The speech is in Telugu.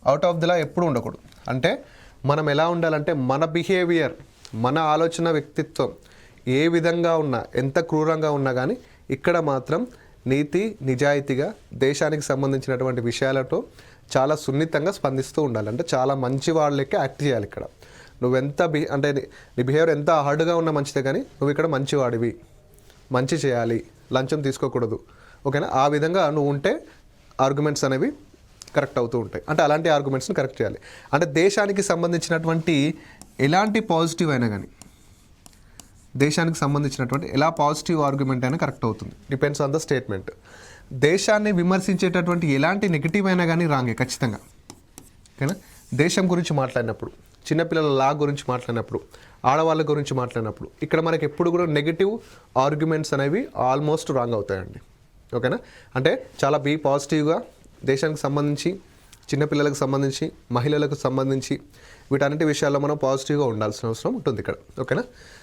అవుట్ ఆఫ్ ది లా ఎప్పుడు ఉండకూడదు. అంటే మనం ఎలా ఉండాలంటే మన బిహేవియర్, మన ఆలోచన, వ్యక్తిత్వం ఏ విధంగా ఉన్నా, ఎంత క్రూరంగా ఉన్నా కానీ ఇక్కడ మాత్రం నీతి నిజాయితీగా దేశానికి సంబంధించినటువంటి విషయాలతో చాలా సున్నితంగా స్పందిస్తూ ఉండాలి. అంటే చాలా మంచి వాళ్ళకే యాక్ట్ చేయాలి. ఇక్కడ నువ్వెంత అంటే నీ బిహేవియర్ ఎంత హార్డ్గా ఉన్నా మంచిదే, కానీ నువ్వు ఇక్కడ మంచివాడివి, మంచి చేయాలి, లంచం తీసుకోకూడదు, ఓకేనా? ఆ విధంగా నువ్వు ఉంటే ఆర్గ్యుమెంట్స్ అనేవి కరెక్ట్ అవుతూ ఉంటాయి. అంటే అలాంటి ఆర్గ్యుమెంట్స్ని కరెక్ట్ చేయాలి. అంటే దేశానికి సంబంధించినటువంటి ఎలాంటి పాజిటివ్ అయినా కానీ, దేశానికి సంబంధించినటువంటి ఎలా పాజిటివ్ ఆర్గ్యుమెంట్ అయినా కరెక్ట్ అవుతుంది, డిపెండ్స్ ఆన్ ద స్టేట్మెంట్. దేశాన్ని విమర్శించేటటువంటి ఎలాంటి నెగిటివ్ అయినా కానీ రాంగే ఖచ్చితంగా, ఓకేనా? దేశం గురించి మాట్లాడినప్పుడు, చిన్నపిల్లల లా గురించి మాట్లాడినప్పుడు, ఆడవాళ్ళ గురించి మాట్లాడినప్పుడు ఇక్కడ మనకి ఎప్పుడు కూడా నెగిటివ్ ఆర్గ్యుమెంట్స్ అనేవి ఆల్మోస్ట్ రాంగ్ అవుతాయండి, ఓకేనా? అంటే చాలా పాజిటివ్గా దేశానికి సంబంధించి, చిన్నపిల్లలకు సంబంధించి, మహిళలకు సంబంధించి వీటన్నిటి విషయాల్లో మనం పాజిటివ్గా ఉండాల్సిన అవసరం ఉంటుంది ఇక్కడ, ఓకేనా?